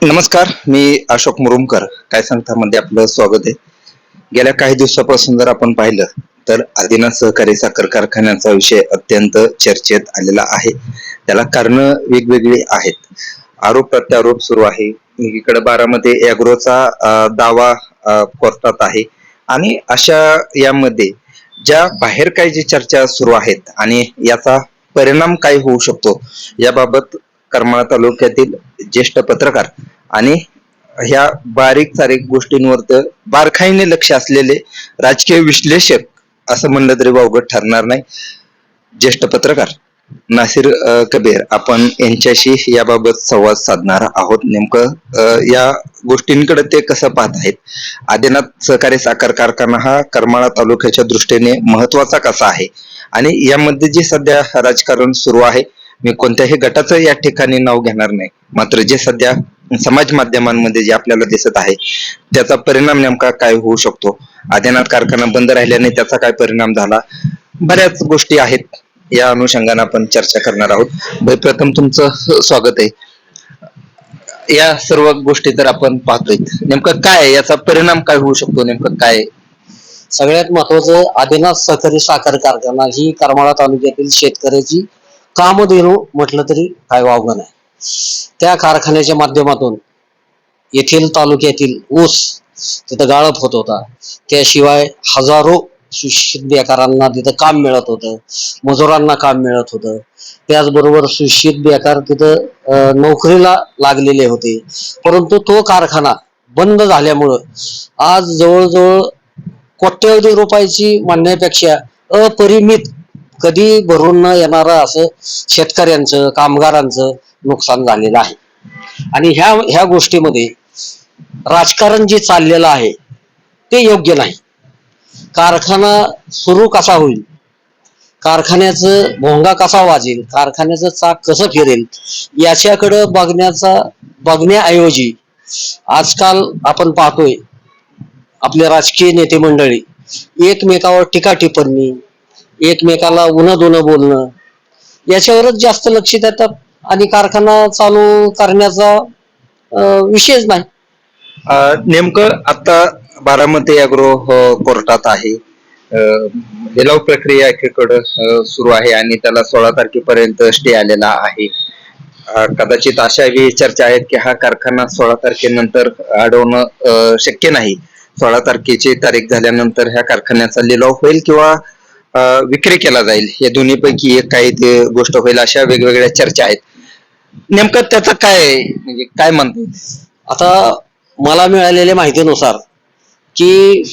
नमस्कार, मी अशोक मुरुमकर. काय सांगता मध्ये आपलं स्वागत आहे. गेल्या काही दिवसापासून जर आपण पाहिलं तर आदिनाथ सहकारी साखर कारखान्याचा विषय अत्यंत चर्चेत आलेला आहे. त्याला कारण वेगवेगळी आहेत. आरोप प्रत्यारोप सुरू आहे. इकडे बारामती अॅग्रोचा दावा कोर्टात आहे आणि अशा यामध्ये ज्या बाहेर काही जी चर्चा सुरू आहेत आणि याचा परिणाम काय होऊ शकतो याबाबत करमाळा तालुक्यातील ज्येष्ठ पत्रकार आणि ह्या बारीक सारीक गोष्टींवर बारकाईने लक्ष असलेले राजकीय विश्लेषक असं म्हणलं तरी वावगं ठरणार नाही. ज्येष्ठ पत्रकार नासिर कबीर आपण यांच्याशी याबाबत संवाद साधणार आहोत. नेमकं या गोष्टींकडे ते कसं पाहत आहेत, आदिनाथ सहकारी साखर कारखाना हा करमाळा तालुक्याच्या दृष्टीने महत्वाचा कसा आहे आणि यामध्ये जे सध्या राजकारण सुरू आहे, मी कोणत्याही गटाचं या ठिकाणी नाव घेणार नाही, मात्र जे सध्या समाज माध्यमांमध्ये जे आपल्याला दिसत आहे त्याचा परिणाम नेमका काय होऊ शकतो, आदिनाथ कारखाना बंद राहिल्याने त्याचा काय परिणाम झाला, बऱ्याच गोष्टी आहेत. या अनुषंगाने आपण चर्चा करणार आहोत. प्रथम तुमचं स्वागत आहे. या सर्व गोष्टी तर आपण पाहतोय, नेमकं काय याचा परिणाम काय होऊ शकतो, नेमकं काय? सगळ्यात महत्वाचं, आदिनाथ सहकारी साखर कारखाना ही करमाळा तालुक्यातील शेतकऱ्याची कामधेनू म्हटलं तरी काय वावगं नाही. त्या कारखान्याच्या माध्यमातून येथील तालुक्यातील ऊस तिथं गाळप होत होता. त्याशिवाय हजारो सुशिक्षित बेकारांना तिथं काम मिळत होतं, मजुरांना काम मिळत होतं. त्याचबरोबर सुशिक्षित बेकार तिथं नोकरीला लागलेले होते. परंतु तो कारखाना बंद झाल्यामुळं आज जवळजवळ कोट्यवधी रुपयाची म्हणण्यापेक्षा अपरिमित कधी भरून न येणारं असं शेतकऱ्यांचं, कामगारांचं नुकसान झालेलं आहे. आणि ह्या गोष्टीमध्ये राजकारण जे चाललेलं आहे ते योग्य नाही. कारखाना सुरू कसा होईल, कारखान्याचं भोंगा कसा वाजेल, कारखान्याचं चाक कसं फिरेल याच्याकडं बघण्याऐवजी आजकाल आपण पाहतोय आपले राजकीय नेते मंडळी एकमेकावर टीका टिप्पणी, एकमेकाला उन्हा दोनं बोलणं याच्यावरच जास्त लक्ष देतात आणि कारखाना चालू करण्याचा विषयच नाही. नेमकं आता बारामती अॅग्रो कोर्टात आहे. लिलाव प्रक्रिया एकीकडे सुरू आहे आणि त्याला 16 तारखेपर्यंत स्टे आलेला आहे. कदाचित अशाही चर्चा आहेत की हा कारखाना 16 तारखेनंतर अडवणं शक्य नाही. 16 तारखेची तारीख झाल्यानंतर ह्या कारखान्याचा लिलाव होईल किंवा विक्री केला जाईल, या दोन्हीपैकी एक काही ते गोष्ट होईल, अशा वेगवेगळ्या चर्चा आहेत. नेमकं त्याचं काय म्हणजे काय म्हणतो? आता मला मिळालेल्या माहितीनुसार की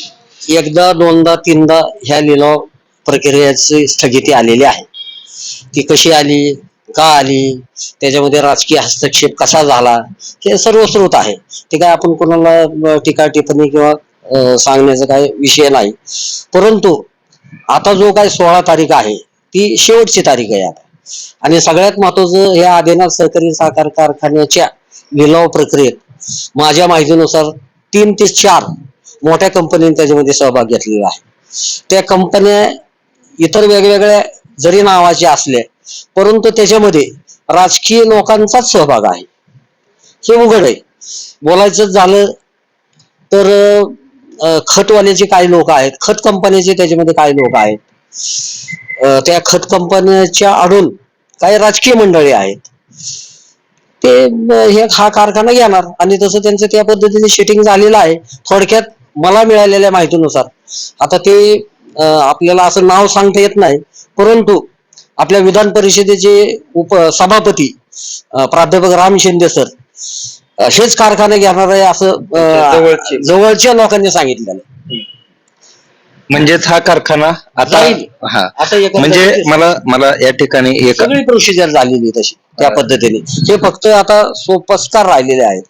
एकदा दोनदा तीनदा ह्या लिलाव प्रक्रियेची स्थगिती आलेली आहे. ती कशी आली, का आली, त्याच्यामध्ये राजकीय हस्तक्षेप कसा झाला, हे सर्व स्रोत आहे. ते काय आपण कोणाला टीका टिप्पणी किंवा सांगण्याचा काही विषय नाही. परंतु आता जो काय 16 तारीख आहे ती शेवटची तारीख आहे आता. आणि सगळ्यात महत्वाचं, या आदिनाथ सहकारी साखर कारखान्याच्या लिलाव प्रक्रियेत माझ्या माहितीनुसार 3 ते 4 मोठ्या कंपन्यांनी त्याच्यामध्ये सहभाग घेतलेला आहे. त्या कंपन्या इतर वेगवेगळ्या जरी नावाच्या असल्या परंतु त्याच्यामध्ये राजकीय लोकांचाच सहभाग आहे, हे उघड आहे. बोलायचं झालं तर खतवाल्याचे काही लोक आहेत, खत कंपन्याचे त्याच्यामध्ये काही लोक आहेत, त्या खत कंपन्याच्या आडून काही राजकीय मंडळी आहेत. ते हा कारखाना घेणार आणि तसं त्यांचं त्या पद्धतीने सेटिंग झालेलं आहे. थोडक्यात मला मिळालेल्या माहितीनुसार, आता ते आपल्याला असं नाव सांगता येत नाही, परंतु आपल्या विधान परिषदेचे सभापती प्राध्यापक राम शिंदे सर हेच कारखाने घेणार आहे असं जवळच्या लोकांनी सांगितलेलं. म्हणजेच हा कारखाना आता हा म्हणजे मला या ठिकाणी एक सगळी प्रोसिजर झालेली तशी त्या पद्धतीने, हे फक्त आता सोपस्कार राहिलेले आहेत.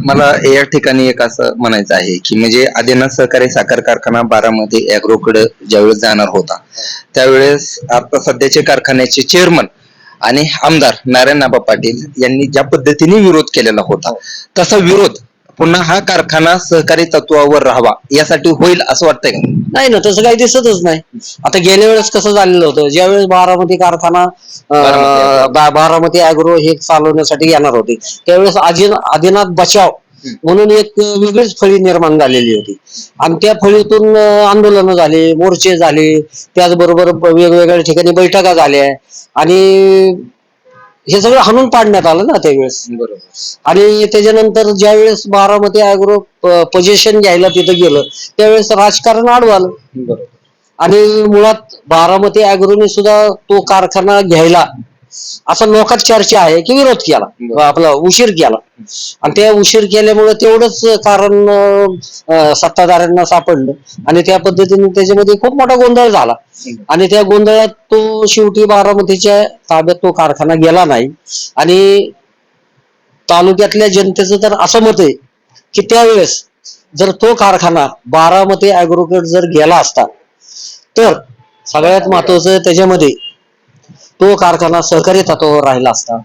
मला या ठिकाणी एक असं म्हणायचं आहे की म्हणजे आदिनाथ सहकारी साखर कारखाना बारामती अॅग्रोकडे ज्यावेळेस जाणार होता त्यावेळेस आता सध्याचे कारखान्याचे चेअरमन आणि आमदार नारायण आबा पाटील यांनी ज्या पद्धतीने विरोध केलेला होता तसा विरोध पुन्हा हा कारखाना सहकारी तत्वावर राहावा यासाठी होईल असं वाटतंय का? नाही ना, तसं काही दिसतच नाही. आता गेल्या वेळेस कसं झालेलं होतं, ज्यावेळेस बारामती कारखाना बारामती अॅग्रो हे चालवण्यासाठी येणार होते, त्यावेळेस आदिनाथ बचाव म्हणून एक वेगळीच फळी निर्माण झालेली होती. आणि त्या फळीतून आंदोलनं झाले, मोर्चे झाले, त्याचबरोबर वेगवेगळ्या ठिकाणी बैठका झाल्या आणि हे सगळं हाणून पाडण्यात आलं ना त्यावेळेस. बरोबर. आणि त्याच्यानंतर ज्या वेळेस बारामती अॅग्रो पोझिशन घ्यायला तिथं गेलं, त्यावेळेस राजकारण आडवालं. बरोबर. आणि मुळात बारामती अॅग्रोने सुद्धा तो कारखाना घ्यायला असं लोकात चर्चा आहे की विरोध केला, आपला उशीर केला. आणि त्या उशीर केल्यामुळे तेवढंच कारण सत्ताधाऱ्यांना सापडलं आणि त्या पद्धतीने त्याच्यामध्ये खूप मोठा गोंधळ झाला. आणि त्या गोंधळात तो शेवटी बारामतीच्या ताब्यात तो कारखाना गेला नाही. आणि तालुक्यातल्या जनतेचं तर असं मत आहे की त्यावेळेस जर तो कारखाना बारामती अॅग्रोकडे जर गेला असता तर सगळ्यात महत्वाचं त्याच्यामध्ये तो कारखाना सहकारी तत्वावर राहिला असता,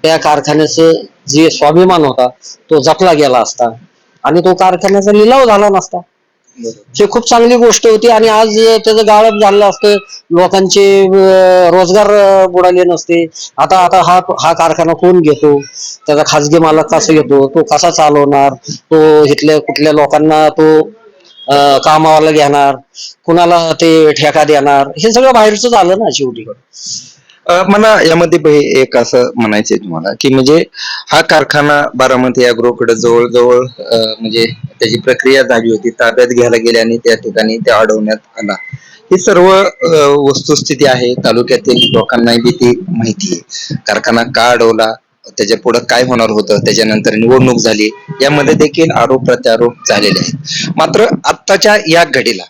त्या कारखान्याचं जे स्वाभिमान होता तो जपला गेला असता आणि तो कारखान्याचा लिलाव झाला नसता. हे खूप चांगली गोष्ट होती. आणि आज त्याचं गाळप झालं असतं, लोकांचे रोजगार बुडाले नसते. आता आता हा कारखाना कोण घेतो, त्याचा खाजगी मालक कसा घेतो, तो कसा चालवणार, तो इथल्या कुठल्या लोकांना तो कामावाला घेणार, कुणाला ते ठेका देणार, हे सगळं बाहेरच आलं ना शेवटी. मला यामध्ये एक असं म्हणायचंय तुम्हाला की म्हणजे हा कारखाना बारामती अॅग्रोकडे जवळजवळ म्हणजे त्याची प्रक्रिया झाली होती, ताब्यात घ्यायला गेल्याने त्या ठिकाणी ते अडवण्यात आला. ही सर्व वस्तुस्थिती आहे, तालुक्यातील लोकांना भीती माहिती आहे. कारखाना का अडवला, त्याच्या पुढे काय होणार होतं, त्याच्यानंतर निवडणूक झाली, यामध्ये देखील आरोप प्रत्यारोप झालेले आहेत. मात्र आत्ताच्या या घडीला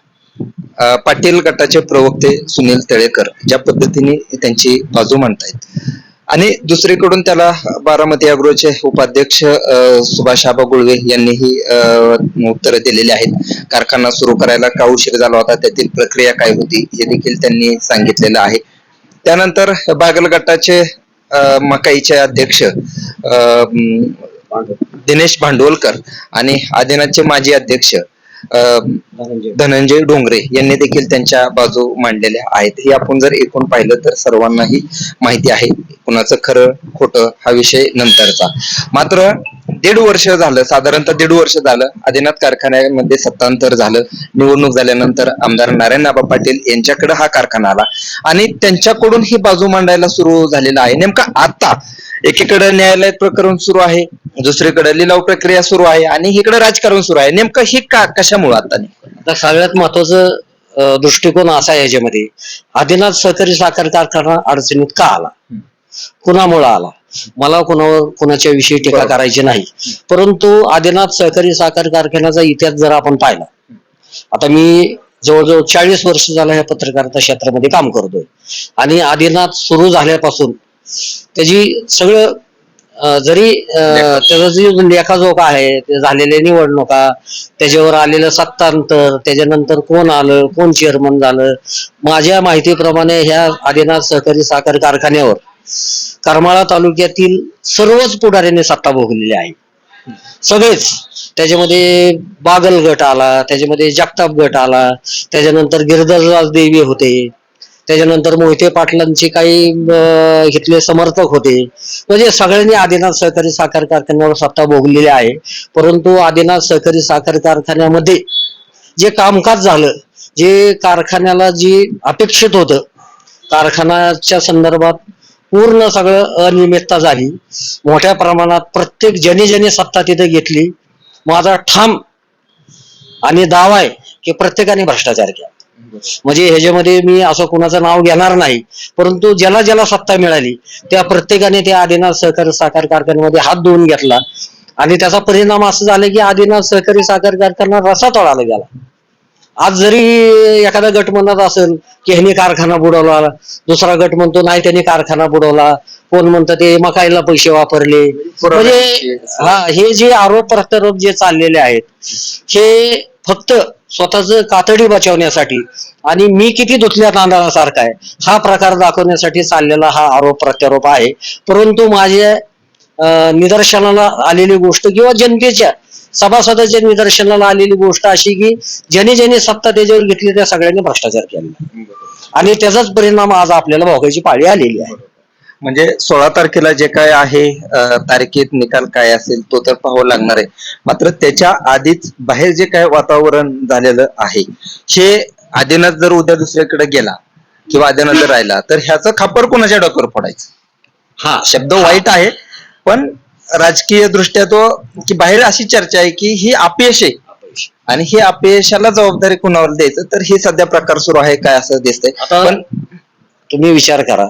पाटील गटाचे प्रवक्ते सुनील तळेकर ज्या पद्धतीने त्यांची बाजू मांडतायत आणि दुसरीकडून त्याला बारामती अॅग्रोचे उपाध्यक्ष सुभाष आबा गुळवे यांनीही उत्तरं दिलेली आहेत. कारखाना सुरू करायला का उशीर झाला होता, त्यातील प्रक्रिया काय होती हे देखील त्यांनी सांगितलेलं आहे. त्यानंतर बागल गटाचे मकाईचे अध्यक्ष दिनेश भांडवलकर आणि आदिनाथचे माजी अध्यक्ष धनंजय डोंगरे यांनी देखील त्यांच्या बाजू मांडलेल्या आहेत. हे आपण जर एकूण पाहिलं तर सर्वांनाही माहिती आहे. कुणाचं खरं खोटं हा विषय नंतरचा. मात्र 1.5 वर्ष झालं, साधारणतः 1.5 वर्ष झालं आदिनाथ कारखान्यामध्ये सत्तांतर झालं. निवडणूक झाल्यानंतर आमदार नारायणआबा पाटील यांच्याकडे हा कारखाना आला आणि त्यांच्याकडून ही बाजू मांडायला सुरू झालेला आहे. नेमका आता एकीकडे न्यायालय प्रकरण सुरू आहे, दुसरीकडे लिलाव प्रक्रिया सुरू आहे आणि इकडे राजकारण सुरू आहे. नेमकं ही कशामुळे आता सगळ्यात महत्वाचं दृष्टिकोन असा आहे याच्यामध्ये, आदिनाथ सहकारी साखर कारखाना अडचणीत का आला, कुणामुळे आला, मला कुणाच्या विषयी टीका करायची नाही. परंतु आदिनाथ सहकारी साखर कारखान्याचा इतिहास जर आपण पाहिला, आता मी जवळजवळ 40 वर्ष झालं ह्या पत्रकारिता क्षेत्रामध्ये काम करतोय आणि आदिनाथ सुरू झाल्यापासून त्याची सगळं जरी त्याचा जी लेखाजोखा आहे, ते झालेल्या निवडणुका, त्याच्यावर आलेलं सत्तांतर, त्याच्यानंतर कोण आलं, कोण चेअरमन झालं, माझ्या माहितीप्रमाणे ह्या आदिनाथ सहकारी साखर कारखान्यावर करमाळा तालुक्यातील सर्वच पुढाऱ्यांनी सत्ता भोगलेली आहे. सगळेच. त्याच्यामध्ये बागल गट आला, त्याच्यामध्ये जगताप गट आला, त्याच्यानंतर गिरधरराज देवी होते, त्याच्यानंतर मोहिते पाटलांचे काही इथले समर्थक होते. म्हणजे सगळ्यांनी आदिनाथ सहकारी साखर कारखान्यावर सत्ता भोगलेली आहे. परंतु आदिनाथ सहकारी साखर कारखान्यामध्ये जे कामकाज झालं, जे कारखान्याला जी अपेक्षित होतं, कारखान्याच्या संदर्भात पूर्ण सगळं अनियमितता झाली. मोठ्या प्रमाणात प्रत्येक ज्याने सत्ता तिथे घेतली, माझा ठाम आणि दावा आहे की प्रत्येकाने भ्रष्टाचार केला. म्हणजे ह्याच्यामध्ये मी असं कुणाचं नाव घेणार नाही, परंतु ज्याला सत्ता मिळाली त्या प्रत्येकाने त्या आदिनाथ सहकारी साखर कारखान्यामध्ये हात धुवून घेतला आणि त्याचा परिणाम असं झाला की आदिनाथ सहकारी साखर कारखाना रसातळाला गेला. आज जरी एखादा गट म्हणत असेल की ह्याने कारखाना बुडवला, दुसरा गट म्हणतो नाही त्यांनी कारखाना बुडवला, कोण म्हणतं ते मकाईला पैसे वापरले. म्हणजे हे जे आरोप प्रत्यारोप जे चाललेले आहेत, हे फक्त स्वतःच कातडी बचावण्यासाठी आणि मी किती धुतल्या तांदळासारखा आहे हा प्रकार दाखवण्यासाठी चाललेला हा आरोप प्रत्यारोप आहे. परंतु माझे निदर्शनाला आलेली गोष्ट किंवा जनतेच्या सभासदाच्या निदर्शनाला आलेली गोष्ट अशी की ज्याने ज्याने सत्ता त्याच्यावर घेतली त्या सगळ्यांनी भ्रष्टाचार केला आणि त्याचाच परिणाम आज आपल्याला भोगायची पाळी आलेली आहे. म्हणजे 16 तारखेला जे काय आहे तारखेत निकाल काय असेल तो तर पाहावा लागणार आहे. मात्र त्याच्या आधीच बाहेर जे काय वातावरण झालेलं आहे हे आदिनाथ जर उद्या दुसरीकडे गेला किंवा आदिनाथ जर राहिला तर ह्याचं खापर कोणाच्या डोक्यावर फोडायचं. हा शब्द वाईट आहे पण राजकीय दृष्ट्या तो की बाहेर अशी चर्चा आहे की ही अपयश आहे आणि ही अपयशाला जबाबदारी कुणावर द्यायचं तर हे सध्या प्रकार सुरू आहे काय असं दिसतंय. आता पण तुम्ही विचार करा,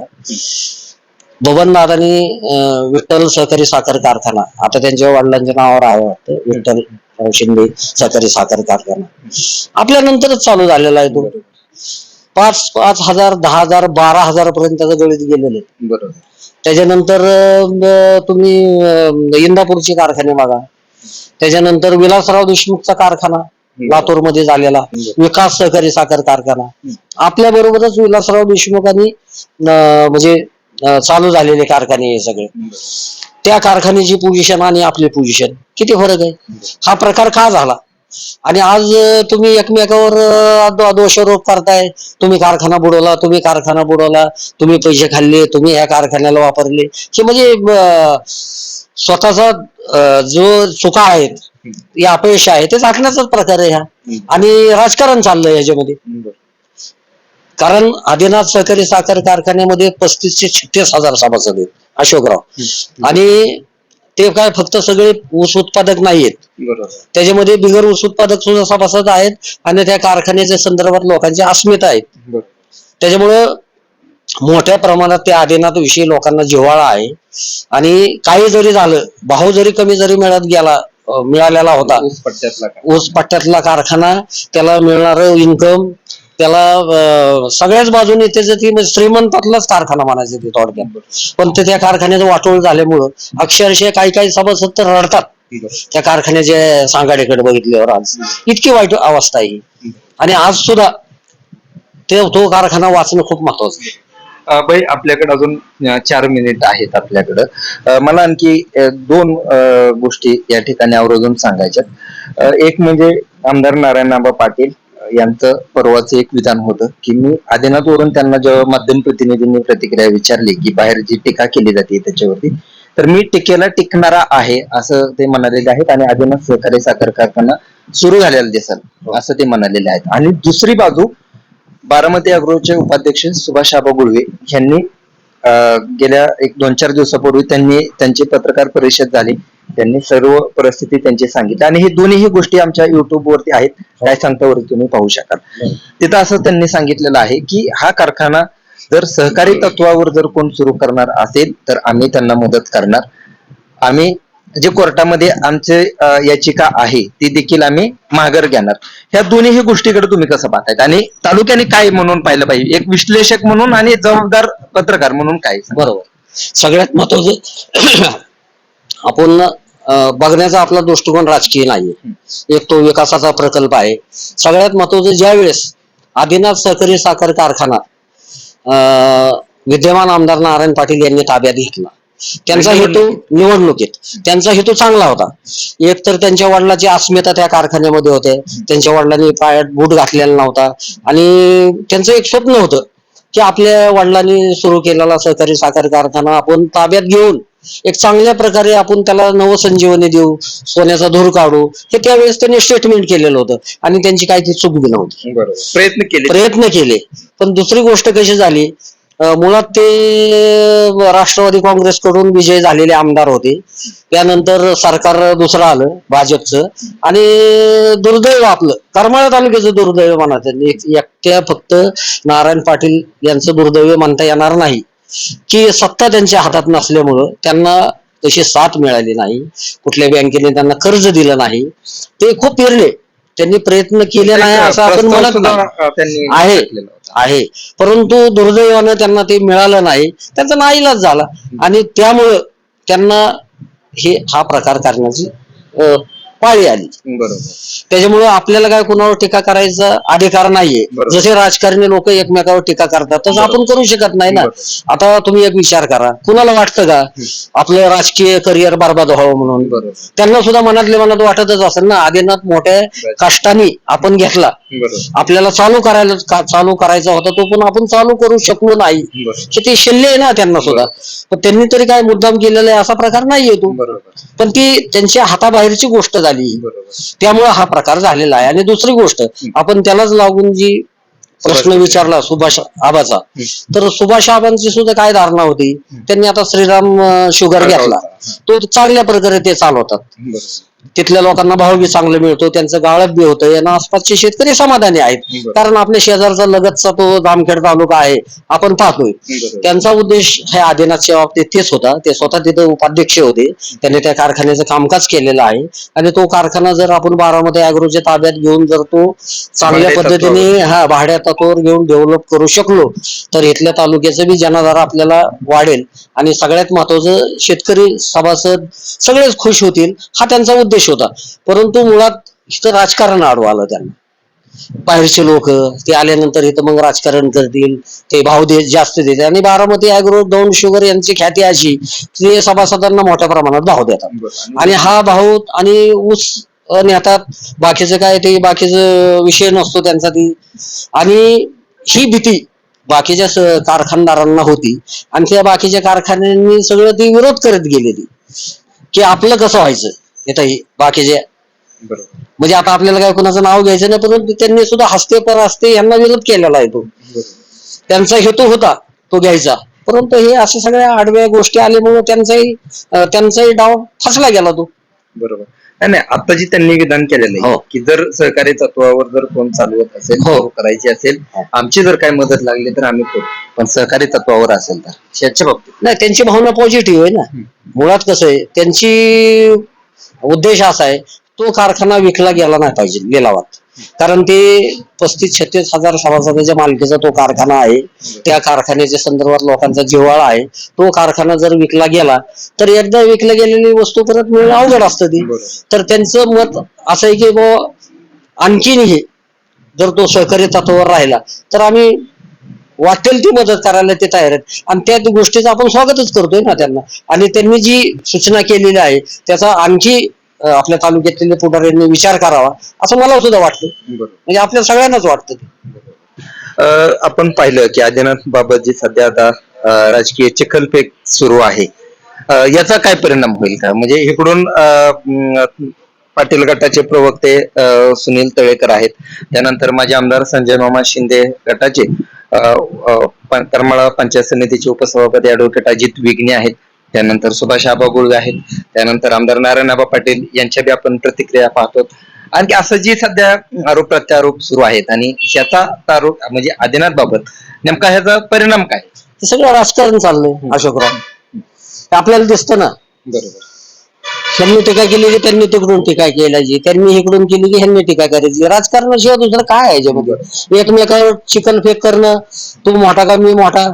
बबन दादानी विठ्ठल सहकारी साखर कारखाना, आता त्यांच्या वडिलांच्या नावावर आहे वाटतं, विठ्ठल शिंदे सहकारी साखर कारखाना आपल्या नंतरच चालू झालेला आहे. तो 5,000, 10,000, 12,000 पर्यंत त्याचं गळीत गेलेले. बरोबर. त्याच्यानंतर तुम्ही इंदापूरचे कारखाने बघा, त्याच्यानंतर विलासराव देशमुखचा कारखाना लातूर मध्ये झालेला, विकास सहकारी साखर कारखाना आपल्या बरोबरच विलासराव देशमुखांनी म्हणजे चालू झालेले कारखाने हे सगळे. त्या कारखान्याची पोझिशन आणि आपली पोझिशन किती फरक आहे. हा प्रकार का झाला आणि आज तुम्ही एकमेकावर दोषारोप करताय, तुम्ही कारखाना बुडवला, तुम्ही कारखाना बुडवला, तुम्ही पैसे खाल्ले, तुम्ही ह्या कारखान्याला वापरले, हे म्हणजे स्वतःचा जो चुका आहेत या अपयश आहे ते झाकण्याचाच प्रकार आहे हा. आणि राजकारण चाललंय याच्यामध्ये. कारण आदिनाथ सहकारी साखर कारखान्यामध्ये 35 ते 36,000 सभासद आहेत अशोकराव, आणि ते काय फक्त सगळे ऊस उत्पादक नाहीयेत, त्याच्यामध्ये बिगर ऊस उत्पादक सुद्धा सभासद आहेत आणि त्या कारखान्याच्या संदर्भात लोकांची अस्मिता आहेत. त्याच्यामुळं मोठ्या प्रमाणात त्या आदिनाथ विषयी लोकांना जिव्हाळा आहे. आणि काही जरी झालं, भाव जरी कमी जरी मिळालेला होता, ऊस पट्ट्यातला कारखाना, त्याला मिळणारं इन्कम, त्याला सगळ्याच बाजूने त्याचं ती श्रीमंतातलाच कारखाना म्हणायचं ते थोडक्यात. पण ते त्या कारखान्याचं वाटोळ झाल्यामुळं अक्षरशः काही काही सभासद तर रडतात त्या कारखान्याच्या सांगाड्याकडे बघितल्यावर. आज इतकी वाईट अवस्था आहे आणि आज सुद्धा तो कारखाना वाचणं खूप महत्वाचं आहे. बाई, आपल्याकडे अजून 4 मिनिट आहेत आपल्याकडं. मला आणखी 2 गोष्टी या ठिकाणी आवर्जून सांगायच्यात. एक म्हणजे आमदार नारायणआबा पाटील यांचं परवाचं एक विधान होतं की मी आदिनाथ वरून त्यांना जेव्हा माध्यम प्रतिनिधींनी प्रतिक्रिया विचारली की बाहेर जी टीका केली जाते त्याच्यावरती, तर मी टीकेला टिकणारा आहे असं ते म्हणालेले आहेत आणि आदिनाथ सहकारी साखर कारखाना सुरू झालेला दिसेल असं ते म्हणालेले आहेत. आणि दुसरी बाजू बारामती अॅग्रोचे उपाध्यक्ष सुभाष आबा गुळवे यांनी गेल्या 1-2-4 दिवसापूर्वी त्यांची पत्रकार परिषद झाली, त्यांनी सर्व परिस्थिती त्यांची सांगितली आणि हे दोन्ही गोष्टी आमच्या युट्यूब वरती आहेत, काय सांगता वरती तुम्ही पाहू शकाल. तिथं असं त्यांनी सांगितलेलं आहे की हा कारखाना जर सहकारी तत्वावर जर कोण सुरू करणार असेल तर आम्ही त्यांना मदत करणार. आम्ही जे कोर्टामध्ये आमचे याचिका आहे ती देखील आम्ही माघार घेणार. ह्या दोन्ही गोष्टीकडे तुम्ही कसं पाहताय आणि तालुक्याने काय म्हणून पाहिलं पाहिजे, एक विश्लेषक म्हणून आणि जबाबदार पत्रकार म्हणून काय? बरोबर. सगळ्यात महत्वाचं आपण बघण्याचा आपला दृष्टिकोन राजकीय नाहीये, एक तो विकासाचा प्रकल्प आहे. सगळ्यात महत्वाचं ज्या वेळेस आदिनाथ सहकारी साखर कारखाना विद्यमान आमदार नारायण पाटील यांनी ताब्यात घेतला, त्यांचा हेतू निवडणुकीत त्यांचा हेतू चांगला होता. एक तर त्यांच्या वडिलांची अस्मिता त्या कारखान्यामध्ये होते, त्यांच्या वडिलांनी पायात बूट घातलेला नव्हता आणि त्यांचं एक स्वप्न होतं की आपल्या वडिलांनी सुरू केलेला सहकारी साखर कारखाना आपण ताब्यात घेऊन एक चांगल्या प्रकारे आपण त्याला नवसंजीवनी देऊ, सोन्याचा धूर काढू, हे त्यावेळेस त्यांनी स्टेटमेंट केलेलं होतं आणि त्यांची काही ती चूक बी नव्हती. प्रयत्न केले. पण दुसरी गोष्ट कशी झाली, मुळात ते राष्ट्रवादी काँग्रेसकडून विजय झालेले आमदार होते, त्यानंतर सरकार दुसरं आलं भाजपचं आणि दुर्दैव आपलं करमाळा तालुक्याचं दुर्दैव म्हणायचं, एकट्या फक्त नारायण पाटील यांचं दुर्दैव म्हणता येणार नाही की सत्ता त्यांच्या हातात नसल्यामुळं त्यांना तशी साथ मिळाली नाही, कुठल्या बँकेने त्यांना कर्ज दिलं नाही, ते खूप फिरले, त्यांनी प्रयत्न केले नाही असं आपण म्हणत नाही आहे, परंतु दुर्दैवानं त्यांना ते मिळालं नाही, त्याचा नाईलाज झाला आणि त्यामुळं त्यांना हा प्रकार करण्याची पाळी आली. बरोबर. त्याच्यामुळे आपल्याला काय कुणावर टीका करायचा अधिकार नाहीये. बरोबर. जसे राजकारणी लोक एकमेकावर टीका करतात तसं बरोबर. आपण करू शकत नाही ना. बरोबर. आता तुम्ही एक विचार करा, कुणाला वाटतं का आपलं राजकीय करिअर बरबाद व्हावं म्हणून? बरोबर. त्यांना सुद्धा मनातल्या मनात वाटतच असेल ना, आदिनाथ मोठ्या कष्टाने आपण घेतला, बरोबर. आपल्याला चालू करायचा होता तो, पण आपण चालू करू शकलो नाही. बरोबर. की ते शल्य आहे ना त्यांना सुद्धा. पण त्यांनी तरी काय मुद्दाम केलेला आहे असा प्रकार नाहीये तो. बरोबर. पण ती त्यांच्या हाताबाहेरची गोष्ट झाली, बरोबर. त्यामुळे हा प्रकार झालेला आहे. आणि दुसरी गोष्ट, आपण त्यालाच लागून जी प्रश्न विचारला सुभाष आबाचा, तर सुभाष आबांची सुद्धा काय धारणा होती, त्यांनी आता श्रीराम शुगर घेतला, तो चांगल्या प्रकारे ते चालवतात, बरोबर. तिथल्या लोकांना भाव बी चांगला मिळतो, त्यांचं गाळप बी होतं, यांना आसपासचे शेतकरी समाधानी आहेत. बरोबर. कारण आपल्या शेजारचा लगतचा तो जामखेड तालुका आहे, आपण पाहतोय. बरोबर. त्यांचा उद्देश हे आदिनाथच्या बाबतीत तेच होता. ते स्वतः तिथे उपाध्यक्ष होते, त्यांनी त्या कारखान्याचं कामकाज केलेलं आहे. आणि तो कारखाना जर आपण बारामती अॅग्रोच्या ताब्यात घेऊन जर तो चांगल्या पद्धतीने भाड्या तत्वावर घेऊन डेव्हलप करू शकलो, तर इथल्या तालुक्याचं बी जनाधार आपल्याला वाढेल आणि सगळ्यात महत्वाचं शेतकरी सभासद सगळेच खुश होतील, हा त्यांचा उद्देश होता. परंतु मुळात इथं राजकारण आडवं आलं त्यांना. बाहेरचे लोक ते आल्यानंतर इथं मग राजकारण करतील, ते भाव जास्त देतात. आणि बारामती अॅग्रो, दौंड शुगर यांची ख्याती अशी, ते सभासदांना मोठ्या प्रमाणात भाव देतात. आणि हा भाव आणि ऊस नेतात, बाकीचं काय ते बाकीचं विषय नसतो त्यांचा ती. आणि ही भीती बाकीच्या कारखानदारांना होती, आणि त्या बाकीच्या कारखान्यांनी सगळं ती विरोध करत गेलेली, की आपलं कसं व्हायचं इथं बाकीचे. म्हणजे आता आपल्याला काय कोणाचं नाव घ्यायचं नाही, परंतु त्यांनी सुद्धा हस्ते परहस्ते यांना विरोध केलेला आहे. तो त्यांचा हेतू होता तो घ्यायचा, परंतु हे अशा सगळ्या आडव्या गोष्टी आल्यामुळे त्यांचाही डाव फसला गेला तो. बरोबर. नाही, आता जी त्यांनी विधान केलेलं आहे की जर सहकारी तत्वावर जर कोण चालवत असेल, सुरू करायची असेल, आमची जर काही मदत लागली तर आम्ही करू, पण सहकारी तत्वावर असेल तर त्याच्या बाबतीत नाही, त्यांची भावना पॉझिटिव्ह आहे ना. मुळात कसं आहे, त्यांची उद्देश असा आहे, तो कारखाना विकला गेला नाही पाहिजे लिलावात. कारण ते 35-36 हजार सभासदाच्या मालकीचा तो कारखाना आहे. त्या कारखान्याच्या संदर्भात लोकांचा जिव्हाळा आहे. तो कारखाना जर विकला गेला तर एकदा विकल्या गेलेली वस्तू परत मिळणं अवघड असतं ती. तर त्यांचं मत असं आहे की आणखीन हे जर तो सहकारी तत्वावर राहिला तर आम्ही वाटेल ती मदत करायला ते तयार आहेत. आणि त्या गोष्टीचं आपण स्वागतच करतोय ना त्यांना. आणि त्यांनी जी सूचना केलेली आहे त्याचा आणखी आपल्या तालुक्यातील पुढाऱ्यांनी विचार करावा असं मला सुद्धा वाटतं. म्हणजे आपल्या सगळ्यांनाच वाटतं. आपण पाहिलं की आदिनाथ बाबाजी सध्या आता राजकीय चिखलफेक सुरू आहे, याचा काय परिणाम होईल का? म्हणजे इकडून पाटील गटाचे प्रवक्ते सुनील तळेकर आहेत, त्यानंतर माजी आमदार संजय मामा शिंदे गटाचे करमाळा पंचायत समितीचे उपसभापती ऍडव्होकेट अजित विघ्ने आहेत, त्यानंतर सुभाष आबा गुळवे आहेत, त्यानंतर आमदार नारायण आबा पाटील यांच्या बी आपण प्रतिक्रिया पाहतो. आणखी असं जी सध्या आरोप प्रत्यारोप सुरू आहेत आणि ह्याचा आरोप म्हणजे आदिनाथ बाबत नेमका ह्याचा परिणाम काय? ते सगळं राजकारण चाललंय अशोकराव, आपल्याला दिसतं ना. बरोबर. त्यांनी टीका केली की त्यांनी तिकडून टीका केली, त्यांनी इकडून केली की ह्यांनी टीका करायची. राजकारणाशिवाय दुसरं काय आहे याच्यामध्ये? एकमेकावर चिखलफेक करणं, तू मोठा का मी मोठा,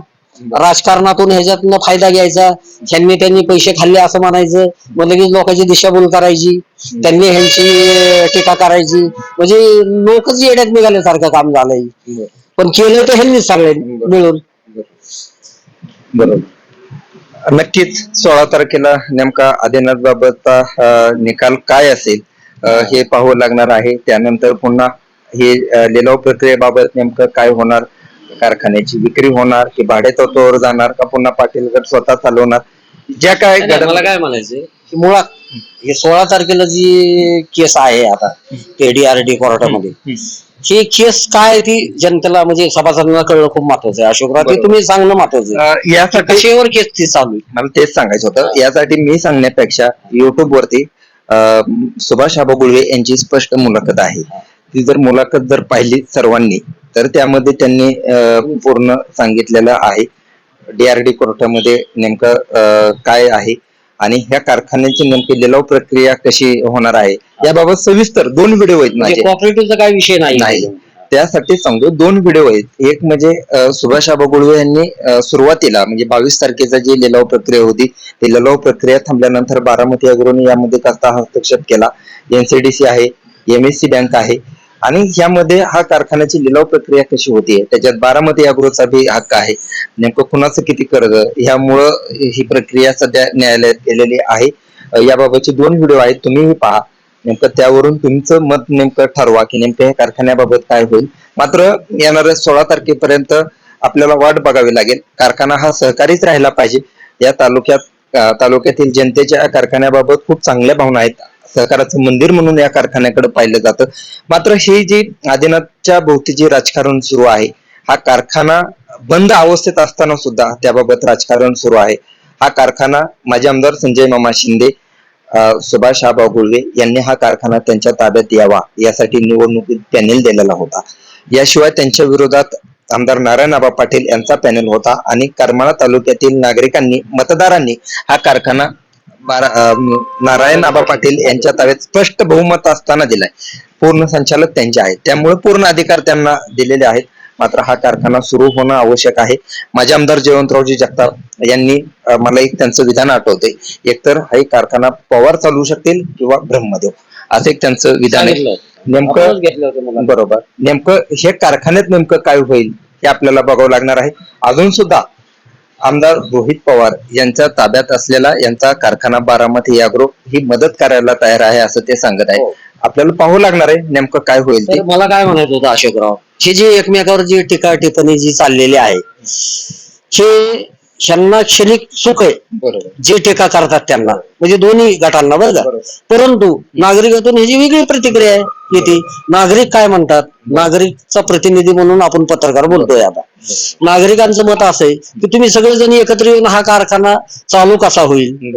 राजकारणातून ह्याच्यातनं फायदा घ्यायचा, त्यांनी पैसे खाल्ले असं म्हणायचं, मग लगेच लोकांची दिशाभूल करायची, त्यांनी ह्यांची टीका करायची. म्हणजे लोकच येड्यात निघाल्यासारखं काम झालंय. पण केलं तर ह्यांनी सगळ्यांनी मिळून. बरोबर. नक्कीच 16 तारखेला नेमका आदिनाथ बाबतचा निकाल काय असेल हे पाहावं लागणार आहे. त्यानंतर पुन्हा हे लिलाव प्रक्रियेबाबत नेमकं काय होणार, कारखान्याची विक्री होणार की भाडे तत्वावर जाणार का पुन्हा पाटील गट स्वतः चालवणार, ज्या काय मला काय म्हणायचंय की मुळात हे 16 तारखेला जी केस आहे आता DRD कोर्टामध्ये, ही केस काय ती जनतेला म्हणजे सभासदांना कळणं खूप महत्वाचं आहे. अशोकराव, ते तुम्ही सांगणं महत्वाचं आहे. यासाठी कशावर केस ती चालू आहे मला तेच सांगायचं होतं. यासाठी मी सांगण्यापेक्षा युट्यूब वरती सुभाष आबा गुळवे यांची स्पष्ट मुलाखत आहे. ती जर मुलाखत जर पाहिली सर्वांनी तर त्यामध्ये त्यांनी पूर्ण सांगितलेलं आहे DRD कोर्टामध्ये नेमकं काय आहे आणि ह्या कारखान्याची नेमकी लिलाव प्रक्रिया कशी होणार आहे याबाबत सविस्तर 2 व्हिडिओ आहेत माझे. कॉपरेटिव्हचा काय विषय नाही. त्यासाठी सांगतो, दोन व्हिडिओ आहेत. एक म्हणजे सुभाष आबा गुळवे यांनी सुरुवातीला म्हणजे 22 तारखेचा जी लिलाव प्रक्रिया होती, ती लिलाव प्रक्रिया थांबल्यानंतर बारामती अग्रोनी यामध्ये कसा हस्तक्षेप केला, एनसीडीसी आहे, एमएससी बँक आहे, आणि यामध्ये हा कारखान्याची लिलाव प्रक्रिया कशी होतीये, त्याच्यात बारामती अग्रोचा बी हक्क आहे, नेमकं कुणाचं किती कर्ज, ह्यामुळं ही प्रक्रिया सध्या न्यायालयात गेलेली आहे. याबाबतचे दोन व्हिडिओ आहेत, तुम्हीही पहा. नेमकं त्यावरून तुमचं मत नेमकं ठरवा की नेमकं या कारखान्याबाबत काय होईल. मात्र येणाऱ्या 16 तारखेपर्यंत आपल्याला वाट बघावी लागेल. कारखाना हा सहकारीच राहिला पाहिजे. या तालुक्यातील जनतेच्या कारखान्याबाबत खूप चांगल्या भावना आहेत. सहकाराचं मंदिर म्हणून या कारखान्याकडे पाहिलं जातं. मात्र ही जी आदिनाथच्या भोवती जे राजकारण सुरू आहे, हा कारखाना बंद अवस्थेत असताना सुद्धा त्याबाबत राजकारण सुरू आहे. हा कारखाना माजी आमदार संजय मामा शिंदे, सुभाष आबा गुळवे यांनी हा कारखाना त्यांच्या ताब्यात यावा यासाठी निवडणुकीत पॅनेल दिलेला होता. याशिवाय त्यांच्या विरोधात आमदार नारायण आबा पाटील यांचा पॅनेल होता आणि करमाळा तालुक्यातील नागरिकांनी, मतदारांनी हा कारखाना नारायण आबा पाटील यांच्या ताब्यात स्पष्ट बहुमत असताना दिलाय. पूर्ण संचालक त्यांचे आहेत, त्यामुळे पूर्ण अधिकार त्यांना दिलेले आहेत. मात्र हा कारखाना सुरू होणं आवश्यक आहे. माझे आमदार जयवंतरावजी जगताप यांनी, मला एक त्यांचं विधान आठवते, एकतर हा कारखाना पवार चालवू शकतील किंवा ब्रह्मदेव, असं एक त्यांचं विधान आहे. नेमकं बरोबर, नेमकं हे कारखान्यात नेमकं काय होईल हे आपल्याला बघावं लागणार आहे. अजून सुद्धा आमदार रोहित पवार यांच्या ताब्यात असलेला यांचा कारखाना बारामती अॅग्रो ही मदत करायला तयार आहे असं ते सांगत आहे. आपल्याला पाहावं लागणार आहे नेमकं काय होईल ते. मला काय म्हणायचं होतं अशोकराव, हे जी एकमेकावर जी टीका टिप्पणी जी चाललेली आहे, हे ह्यांना क्षणिक सुख आहे. बरोबर, जे टीका करतात त्यांना, म्हणजे दोन्ही गटांना, बरं का. परंतु नागरिकातून ह्याची वेगळी प्रतिक्रिया येते. नागरिक काय म्हणतात, नागरिकचा प्रतिनिधी म्हणून आपण पत्रकार बोलतोय आता. नागरिकांचं मत असं आहे की तुम्ही सगळेजण एकत्र येऊन हा कारखाना चालू कसा होईल,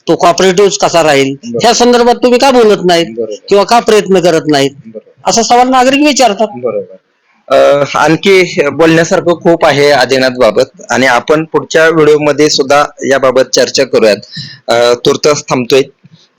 तो कॉपरेटिव्ह कसा राहील, ह्या संदर्भात तुम्ही का बोलत नाहीत किंवा का प्रयत्न करत नाहीत, असा सवाल नागरिक विचारतात. बरोबर. आणखी बोलण्यासारखं खूप आहे आदिनाथ बाबत, आणि आपण पुढच्या व्हिडिओमध्ये सुद्धा याबाबत चर्चा करूयात. तुर्तास थांबतोय.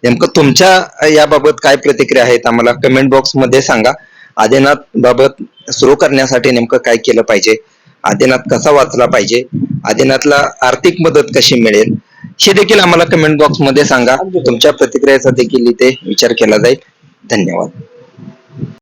नेमकं तुमच्या याबाबत काय प्रतिक्रिया आहेत आम्हाला कमेंट बॉक्स मध्ये सांगा. आदिनाथ बाबत सुरू करण्यासाठी नेमकं काय केलं पाहिजे, आदिनाथ कसा वाचला पाहिजे, आदिनाथला आर्थिक मदत कशी मिळेल, हे देखील आम्हाला कमेंट बॉक्स मध्ये सांगा. तुमच्या प्रतिक्रियेचा देखील इथे विचार केला जाईल. धन्यवाद.